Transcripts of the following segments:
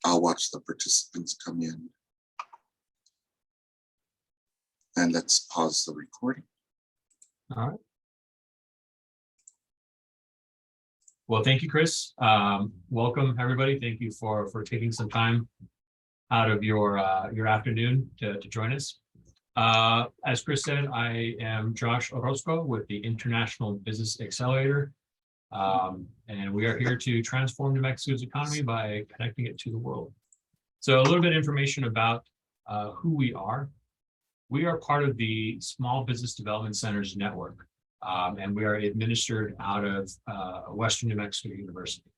I'll watch the participants come in. And let's pause the recording. All right. Well, thank you, Chris. Welcome, everybody. Thank you for taking some time out of your afternoon to join us. As Chris said, I am Josh Orozco with the International Business Accelerator. And we are here to transform New Mexico's economy by connecting it to the world. So a little bit of information about who we are. We are part of the Small Business Development Centers Network, and we are administered out of Western New Mexico University.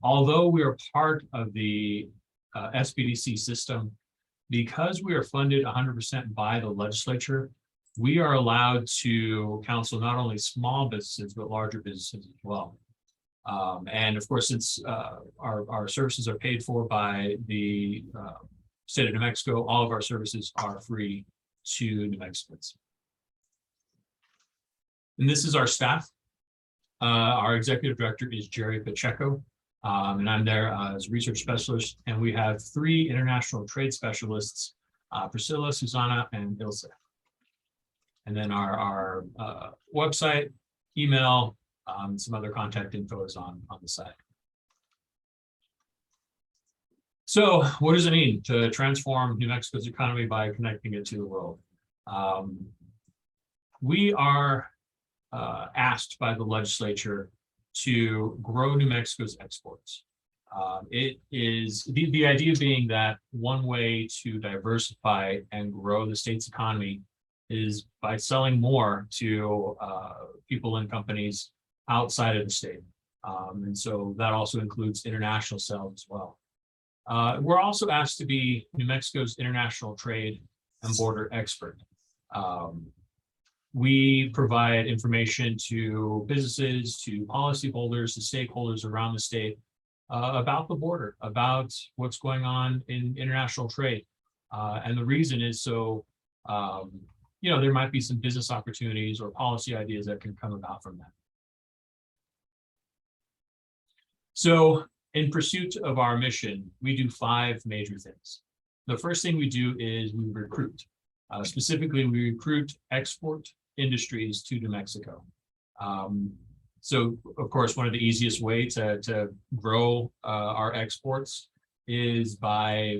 Although we are part of the SBDC system, because we are funded 100% by the legislature, we are allowed to counsel not only small businesses, but larger businesses as well. And of course, since our services are paid for by the state of New Mexico, all of our services are free to New Mexicans. And this is our staff. Our executive director is Jerry Pacheco, and I'm there as research specialist. And we have 3 international trade specialists, Priscilla, Susanna, and Ilse. And then our website, email, some other contact info is on the side. So what does it mean to transform New Mexico's economy by connecting it to the world? We are asked by the legislature to grow New Mexico's exports. It is the idea being that one way to diversify and grow the state's economy is by selling more to people and companies outside of the state. And so that also includes international sales as well. We're also asked to be New Mexico's international trade and border expert. We provide information to businesses, to policyholders, to stakeholders around the state about the border, about what's going on in international trade. And the reason is so, there might be some business opportunities or policy ideas that can come about from that. So in pursuit of our mission, we do 5 major things. The first thing we do is we recruit. Specifically, we recruit export industries to New Mexico. So, of course, one of the easiest ways to grow our exports is by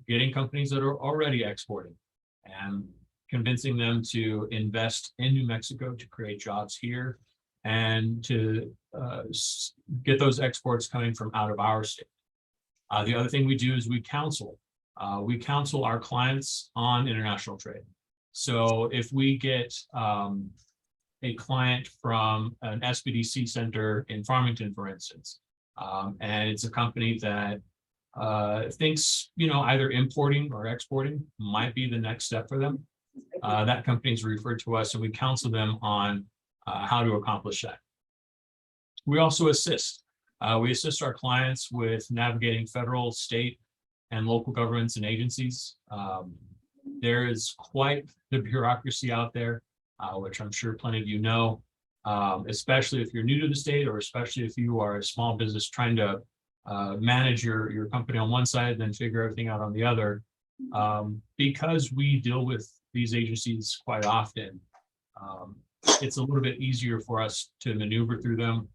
getting companies that are already exporting and convincing them to invest in New Mexico to create jobs here and to get those exports coming from out of our state. The other thing we do is we counsel. We counsel our clients on international trade. So if we get a client from an SBDC center in Farmington, for instance, and it's a company that thinks, either importing or exporting might be the next step for them, that company is referred to us and we counsel them on how to accomplish that. We also assist. We assist our clients with navigating federal, state, and local governments and agencies. There is quite the bureaucracy out there, which I'm sure plenty of you know, especially if you're new to the state or especially if you are a small business trying to manage your company on one side, then figure everything out on the other. Because we deal with these agencies quite often, it's a little bit easier for us to maneuver through them.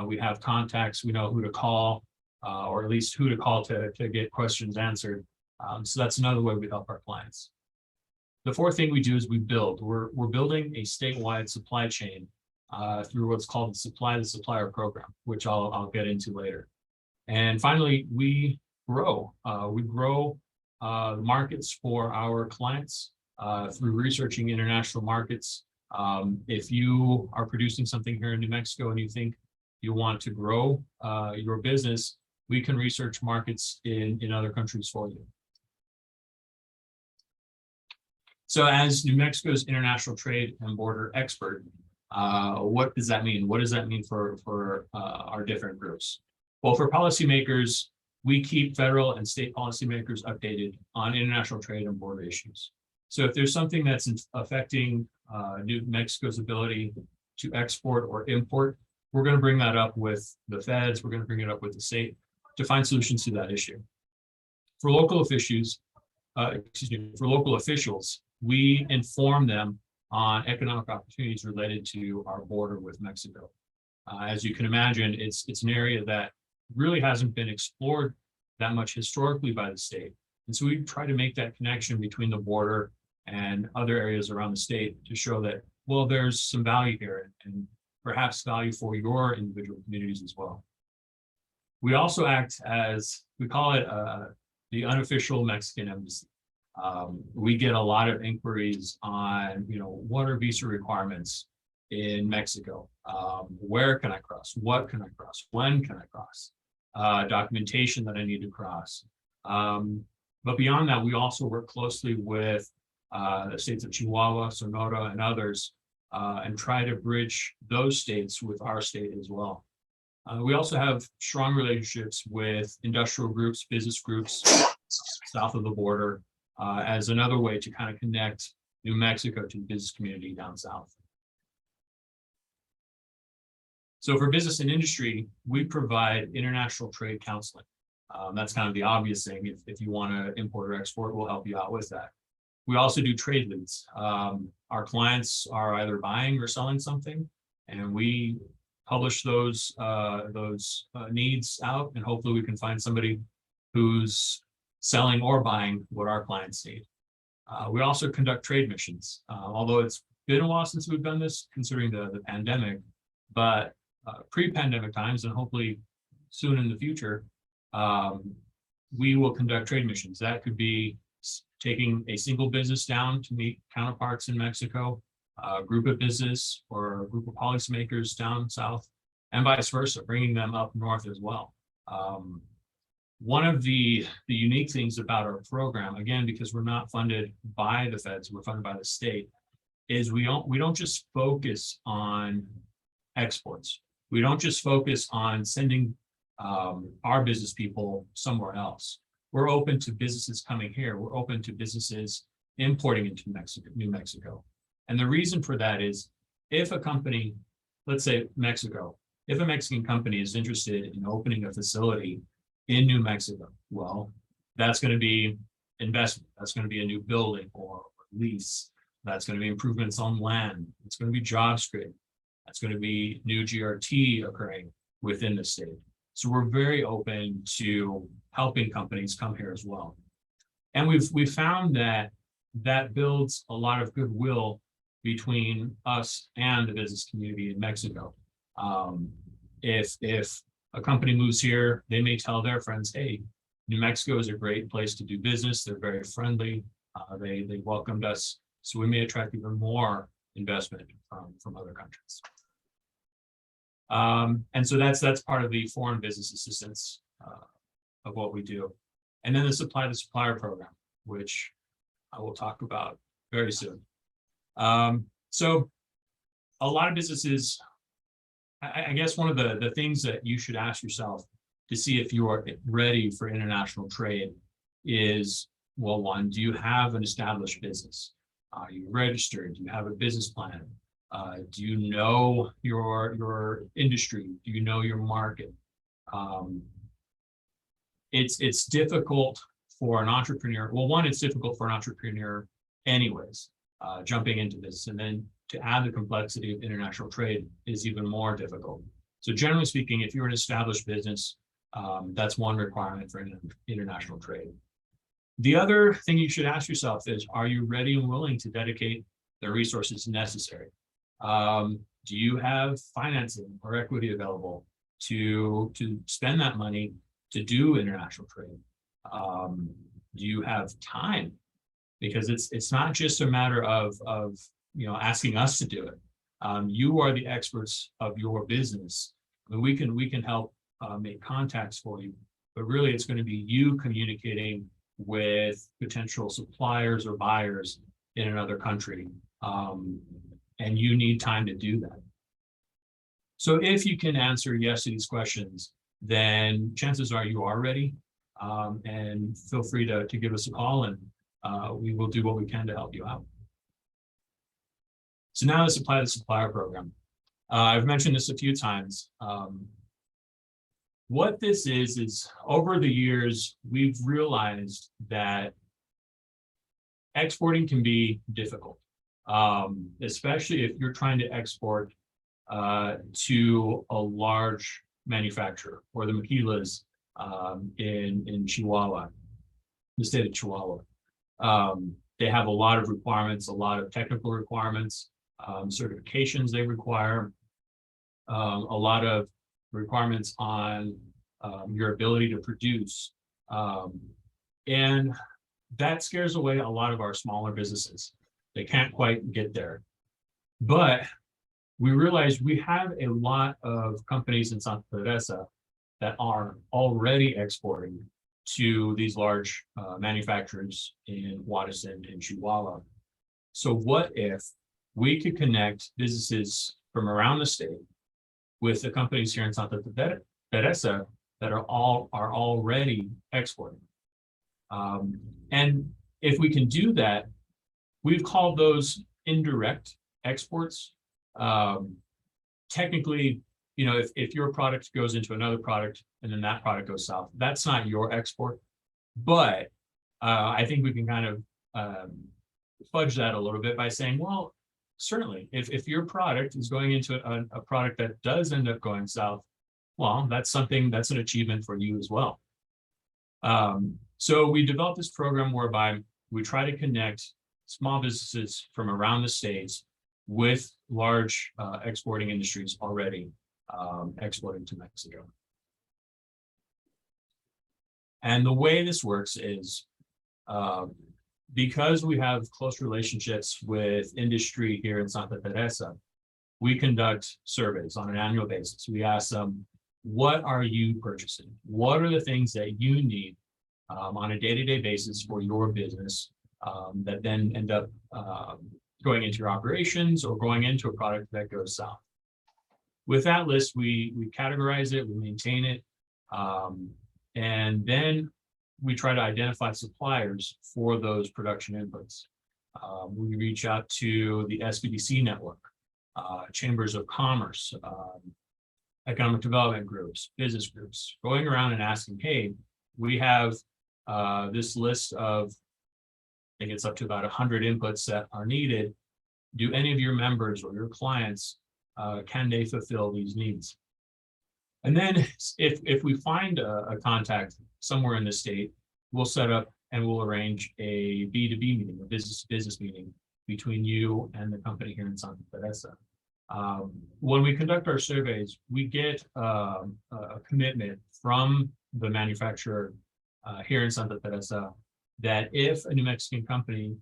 We have contacts, we know who to call, or at least who to call to get questions answered. So that's another way we help our clients. The fourth thing we do is we build. We're building a statewide supply chain through what's called the Supply the Supplier program, which I'll get into later. And finally, we grow. We grow markets for our clients through researching international markets. If you are producing something here in New Mexico and you think you want to grow your business, we can research markets in other countries for you. So as New Mexico's international trade and border expert, what does that mean? What does that mean for our different groups? Well, for policymakers, we keep federal and state policymakers updated on international trade and border issues. So if there's something that's affecting New Mexico's ability to export or import, we're going to bring that up with the feds. We're going to bring it up with the state to find solutions to that issue. For local officials, we inform them on economic opportunities related to our border with Mexico. As you can imagine, it's an area that really hasn't been explored that much historically by the state. And so we try to make that connection between the border and other areas around the state to show that, well, there's some value here and perhaps value for your individual communities as well. We also act as, we call it the unofficial Mexican embassy. We get a lot of inquiries on, what are visa requirements in Mexico? Where can I cross? What can I cross? When can I cross? Documentation that I need to cross. But beyond that, we also work closely with the states of Chihuahua, Sonora, and others, and try to bridge those states with our state as well. We also have strong relationships with industrial groups, business groups south of the border, as another way to kind of connect New Mexico to the business community down south. So for business and industry, we provide international trade counseling. That's kind of the obvious thing. If you want to import or export, we'll help you out with that. We also do trade leads. Our clients are either buying or selling something, and we publish those needs out, and hopefully we can find somebody who's selling or buying what our clients need. We also conduct trade missions, although it's been a while since we've done this, considering the pandemic, but pre-pandemic times, and hopefully soon in the future, we will conduct trade missions. That could be taking a single business down to meet counterparts in Mexico, a group of business or a group of policymakers down south, and vice versa, bringing them up north as well. One of the unique things about our program, again, because we're not funded by the feds, we're funded by the state, is we don't just focus on exports. We don't just focus on sending our business people somewhere else. We're open to businesses coming here. We're open to businesses importing into New Mexico. And the reason for that is if a company, let's say Mexico, if a Mexican company is interested in opening a facility in New Mexico, well, that's going to be investment. That's going to be a new building or lease. That's going to be improvements on land. It's going to be jobs created. That's going to be new GRT occurring within the state. So we're very open to helping companies come here as well. And we've found that builds a lot of goodwill between us and the business community in Mexico. If a company moves here, they may tell their friends, hey, New Mexico is a great place to do business. They're very friendly. They welcomed us. So we may attract even more investment from other countries. And so that's part of the foreign business assistance of what we do. And then the supply to supplier program, which I will talk about very soon. So a lot of businesses, I guess one of the things that you should ask yourself to see if you are ready for international trade is, well, one, do you have an established business? Are you registered? Do you have a business plan? Do you know your industry? Do you know your market? It's difficult for an entrepreneur. Well, one, it's difficult for an entrepreneur anyways, jumping into this. And then to add the complexity of international trade is even more difficult. So generally speaking, if you're an established business, that's one requirement for international trade. The other thing you should ask yourself is, are you ready and willing to dedicate the resources necessary? Do you have financing or equity available to spend that money to do international trade? Do you have time? Because it's not just a matter of asking us to do it. You are the experts of your business. I mean, we can help make contacts for you, but really it's going to be you communicating with potential suppliers or buyers in another country. And you need time to do that. So if you can answer yes to these questions, then chances are you are ready. And feel free to give us a call, and we will do what we can to help you out. So now the supply to supplier program. I've mentioned this a few times. What this is over the years, we've realized that exporting can be difficult, especially if you're trying to export to a large manufacturer or the maquilas in Chihuahua, the state of Chihuahua. They have a lot of requirements, a lot of technical requirements, certifications they require, a lot of requirements on your ability to produce. And that scares away a lot of our smaller businesses. They can't quite get there. But we realize we have a lot of companies in Santa Teresa that are already exporting to these large manufacturers in Waterston and Chihuahua. So what if we could connect businesses from around the state with the companies here in Santa Teresa that are already exporting? And if we can do that, we've called those indirect exports. Technically, you know, if your product goes into another product and then that product goes south, that's not your export. But I think we can kind of fudge that a little bit by saying, well, certainly, if your product is going into a product that does end up going south, well, that's an achievement for you as well. So we developed this program whereby we try to connect small businesses from around the states with large exporting industries already exporting to Mexico. And the way this works is because we have close relationships with industry here in Santa Teresa, we conduct surveys on an annual basis. We ask them, what are you purchasing? What are the things that you need on a day-to-day basis for your business that then end up going into your operations or going into a product that goes south? With that list, we categorize it, we maintain it, and then we try to identify suppliers for those production inputs. We reach out to the SBDC network, chambers of commerce, economic development groups, business groups, going around and asking, hey, we have this list of, I think it's up to about 100 inputs that are needed. Do any of your members or your clients, can they fulfill these needs? And then if we find a contact somewhere in the state, we'll set up and we'll arrange a B2B meeting, a business-to-business meeting between you and the company here in Santa Teresa. When we conduct our surveys, we get a commitment from the manufacturer here in Santa Teresa that if a New Mexican company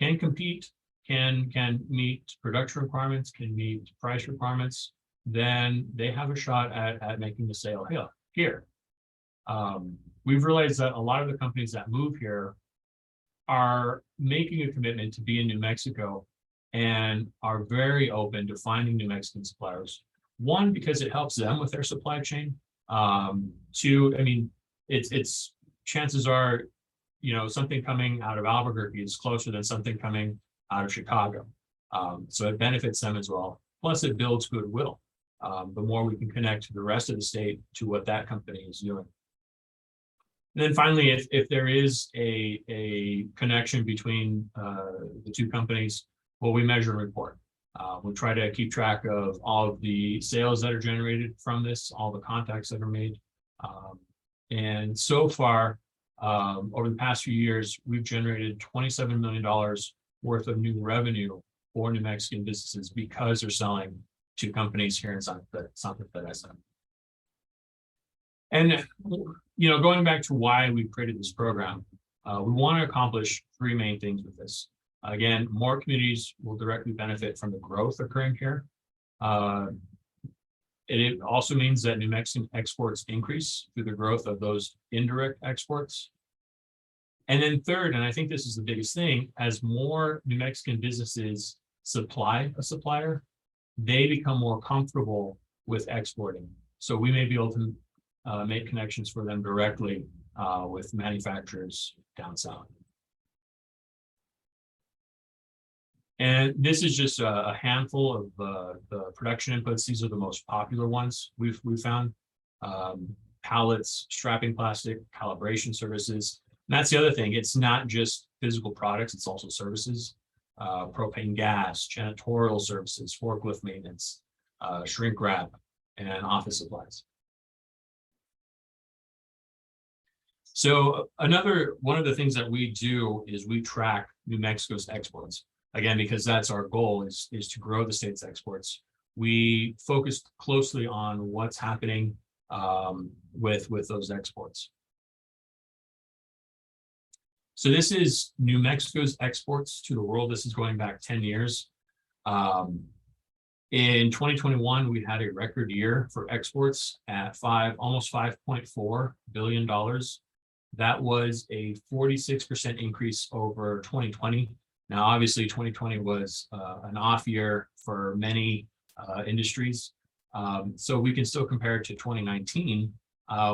can compete, can meet production requirements, can meet price requirements, then they have a shot at making the sale here. We've realized that a lot of the companies that move here are making a commitment to be in New Mexico and are very open to finding New Mexican suppliers. One, because it helps them with their supply chain. Two, I mean, it's chances are, you know, something coming out of Albuquerque is closer than something coming out of Chicago. So it benefits them as well. Plus it builds goodwill. The more we can connect the rest of the state to what that company is doing. And then finally, if there is a connection between the two companies, well, we measure and report. We try to keep track of all of the sales that are generated from this, all the contacts that are made. And so far, over the past few years, we've generated $27 million worth of new revenue for New Mexican businesses because they're selling to companies here in Santa Teresa. And, you know, going back to why we created this program, we want to accomplish three main things with this. Again, more communities will directly benefit from the growth occurring here. It also means that New Mexican exports increase through the growth of those indirect exports. And then third, and I think this is the biggest thing, as more New Mexican businesses supply a supplier, they become more comfortable with exporting. So we may be able to make connections for them directly with manufacturers down south. And this is just a handful of the production inputs. These are the most popular ones we've found. pallets, strapping plastic, calibration services. And that's the other thing. It's not just physical products, it's also services, propane gas, janitorial services, forklift maintenance, shrink wrap, and office supplies. So one of the things that we do is we track New Mexico's exports. Again, because that's our goal is to grow the state's exports. We focus closely on what's happening with those exports. So this is New Mexico's exports to the world. This is going back 10 years. In 2021, we had a record year for exports at almost $5.4 billion. That was a 46% increase over 2020. Now, obviously, 2020 was an off year for many industries. So we can still compare it to 2019,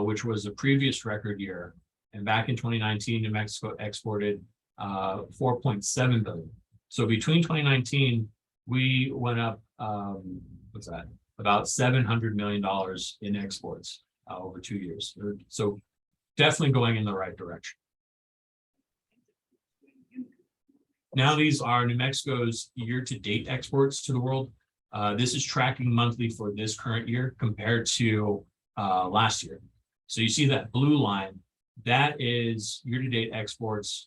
which was the previous record year. And back in 2019, New Mexico exported 4.7 billion. So between 2019, we went up, about $700 million in exports over 2 years. So definitely going in the right direction. Now these are New Mexico's year-to-date exports to the world. This is tracking monthly for this current year compared to last year. So you see that blue line, that is year-to-date exports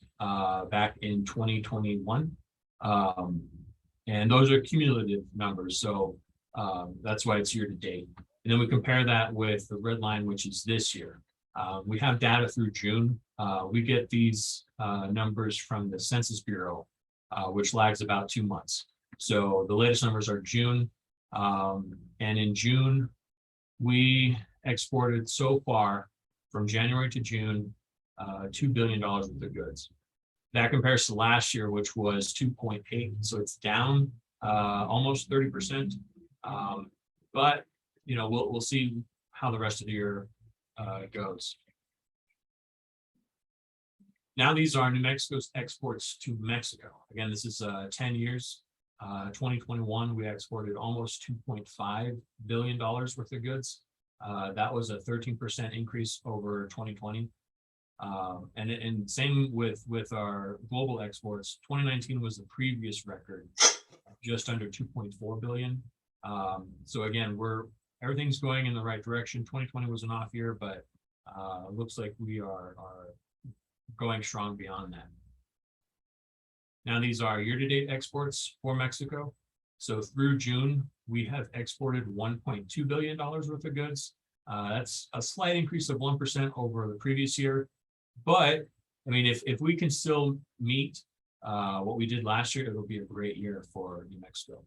back in 2021. And those are cumulative numbers. So that's why it's year-to-date. And then we compare that with the red line, which is this year. We have data through June. We get these numbers from the Census Bureau, which lags about 2 months. So the latest numbers are June. And in June, we exported so far from January to June, $2 billion worth of goods. That compares to last year, which was 2.8. So it's down almost 30%. But we'll see how the rest of the year goes. Now these are New Mexico's exports to Mexico. Again, this is 10 years. 2021, we exported almost $2.5 billion worth of goods. That was a 13% increase over 2020. And same with our global exports. 2019 was the previous record, just under 2.4 billion. So again, everything's going in the right direction. 2020 was an off year, but looks like we are going strong beyond that. Now these are year-to-date exports for Mexico. So through June, we have exported $1.2 billion worth of goods. That's a slight increase of 1% over the previous year. But I mean, if we can still meet what we did last year, it'll be a great year for New Mexico.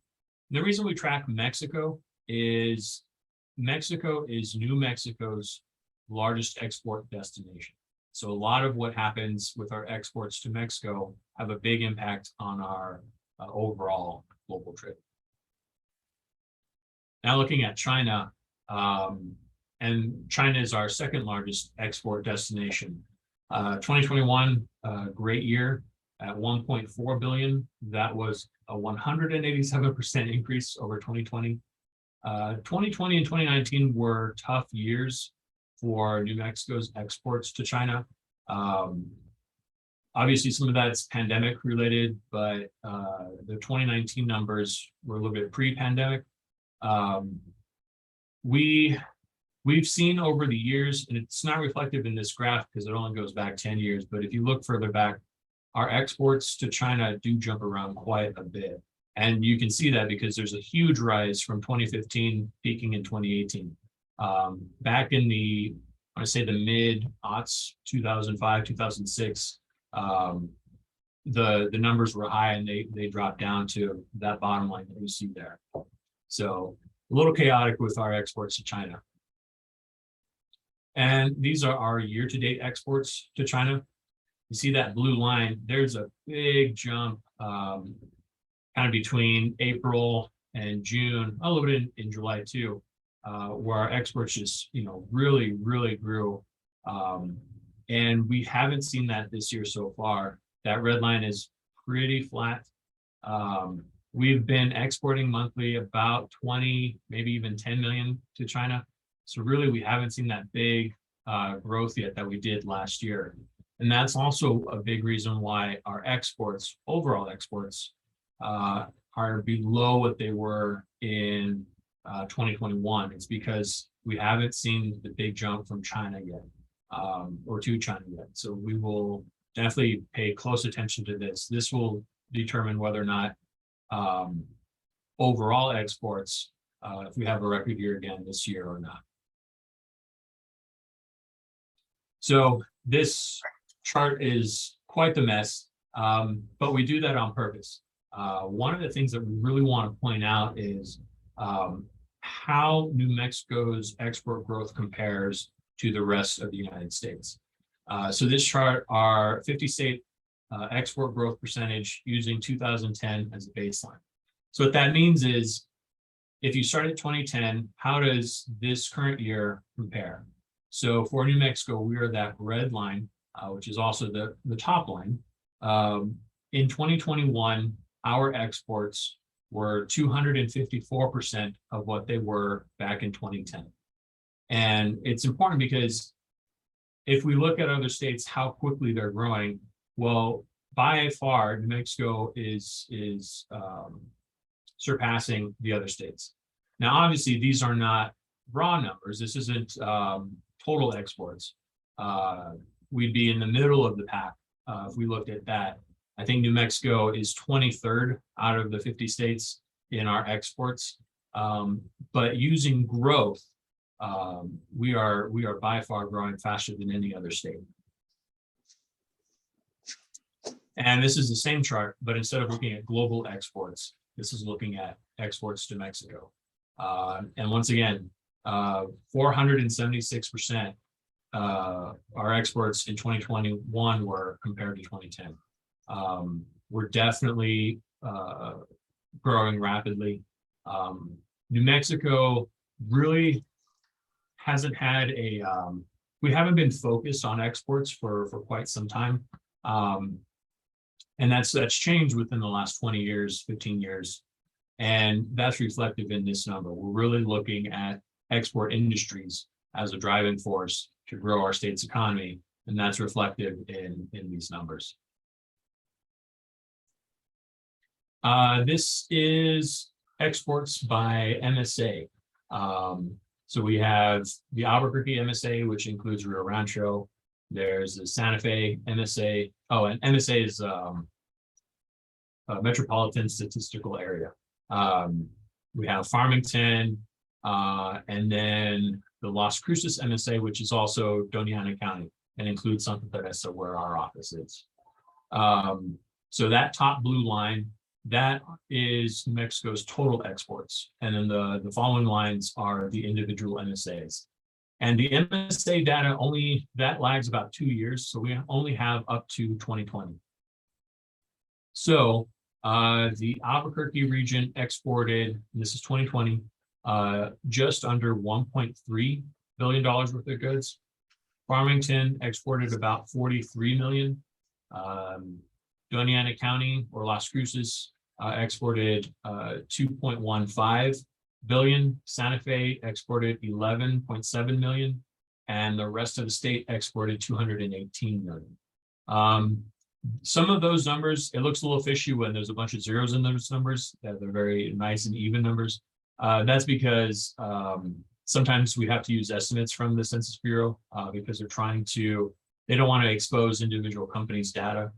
And the reason we track Mexico is New Mexico's largest export destination. So a lot of what happens with our exports to Mexico have a big impact on our overall global trade. Now looking at China, and China is our second largest export destination. 2021, great year at 1.4 billion. That was a 187% increase over 2020. 2020 and 2019 were tough years for New Mexico's exports to China. Obviously, some of that's pandemic related, but the 2019 numbers were a little bit pre-pandemic. We've seen over the years, and it's not reflective in this graph because it only goes back 10 years, but if you look further back, our exports to China do jump around quite a bit. And you can see that because there's a huge rise from 2015 peaking in 2018. Back in the mid-aughts, 2005, 2006, the numbers were high and they dropped down to that bottom line that you see there. So a little chaotic with our exports to China. And these are our year-to-date exports to China. You see that blue line, there's a big jump kind of between April and June, a little bit in July too, where our exports just, really, really grew. And we haven't seen that this year so far. That red line is pretty flat. We've been exporting monthly about 20, maybe even 10 million to China. So really, we haven't seen that big growth yet that we did last year. And that's also a big reason why our exports, overall exports, are below what they were in 2021. It's because we haven't seen the big jump from China yet, or to China yet. So we will definitely pay close attention to this. This will determine whether or not overall exports, if we have a record year again this year or not. So this chart is quite the mess, but we do that on purpose. One of the things that we really want to point out is how New Mexico's export growth compares to the rest of the United States. So this chart are 50-state export growth percentage using 2010 as a baseline. So what that means is, if you start at 2010, how does this current year compare? So for New Mexico, we are that red line, which is also the top line. In 2021, our exports were 254% of what they were back in 2010. And it's important because if we look at other states, how quickly they're growing, well, by far, New Mexico is surpassing the other states. Now, obviously, these are not raw numbers. This isn't total exports. We'd be in the middle of the pack if we looked at that. I think New Mexico is 23rd out of the 50 states in our exports. But using growth, we are by far growing faster than any other state. And this is the same chart, but instead of looking at global exports, this is looking at exports to Mexico. And once again, 476% our exports in 2021 were compared to 2010. We're definitely growing rapidly. New Mexico really hasn't had a, we haven't been focused on exports for quite some time. And that's changed within the last 20 years, 15 years. And that's reflective in this number. We're really looking at export industries as a driving force to grow our state's economy. And that's reflective in these numbers. This is exports by MSA. So we have the Albuquerque MSA, which includes Rio Rancho. There's the Santa Fe MSA. Oh, and MSA is a metropolitan statistical area. We have Farmington, and then the Las Cruces MSA, which is also Doña Ana County and includes Santa Teresa, where our office is. So that top blue line, that is New Mexico's total exports. And then the following lines are the individual MSAs. And the MSA data that lags about 2 years. So we only have up to 2020. So the Albuquerque region exported, and this is 2020, just under $1.3 billion worth of goods. Farmington exported about 43 million. Doña Ana County, or Las Cruces, exported 2.15 billion. Santa Fe exported 11.7 million, and the rest of the state exported 218 million. Some of those numbers, it looks a little fishy when there's a bunch of zeros in those numbers. They're very nice and even numbers. That's because sometimes we have to use estimates from the Census Bureau because they don't want to expose individual companies' data.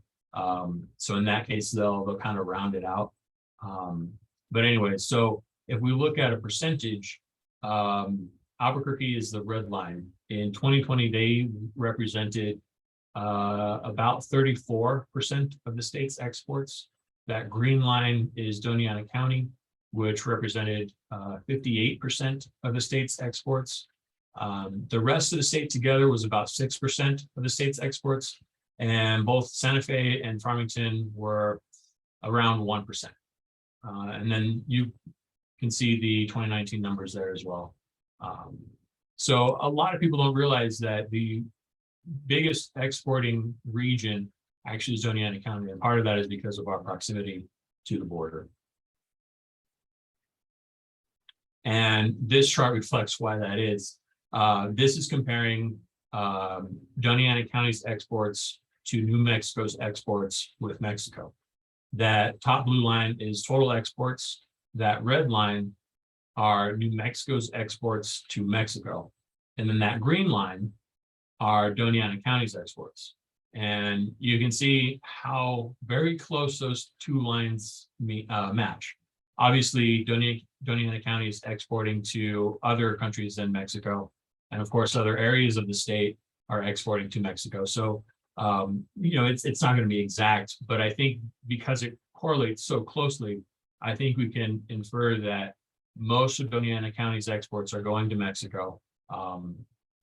So in that case, they'll kind of round it out. But anyway, so if we look at a percentage, Albuquerque is the red line. In 2020, they represented about 34% of the state's exports. That green line is Doña Ana County, which represented 58% of the state's exports. The rest of the state together was about 6% of the state's exports, and both Santa Fe and Farmington were around 1%. And then you can see the 2019 numbers there as well. So a lot of people don't realize that the biggest exporting region actually is Doña Ana County, and part of that is because of our proximity to the border. And this chart reflects why that is. This is comparing Doña Ana County's exports to New Mexico's exports with Mexico. That top blue line is total exports. That red line are New Mexico's exports to Mexico. And then that green line are Doña Ana County's exports. And you can see how very close those two lines match. Obviously, Doña Ana County is exporting to other countries than Mexico. And of course, other areas of the state are exporting to Mexico. So, it's not going to be exact, but I think because it correlates so closely, I think we can infer that most of Doña Ana County's exports are going to Mexico.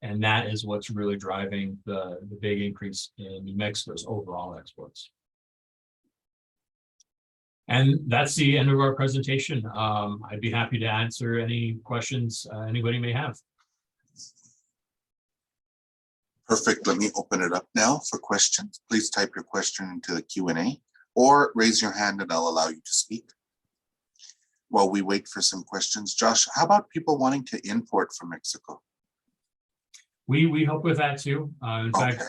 And that is what's really driving the big increase in New Mexico's overall exports. And that's the end of our presentation. I'd be happy to answer any questions anybody may have. Perfect. Let me open it up now for questions. Please type your question into the Q&A or raise your hand and I'll allow you to speak. While we wait for some questions, Josh, how about people wanting to import from Mexico? We help with that too. In fact,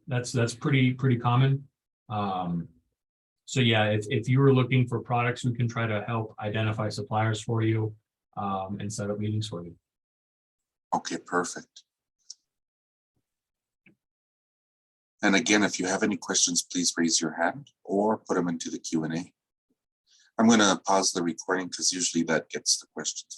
that's pretty common. So yeah, if you were looking for products, we can try to help identify suppliers for you and set up meetings for you. Okay, perfect. And again, if you have any questions, please raise your hand or put them into the Q&A. I'm going to pause the recording because usually that gets the questions.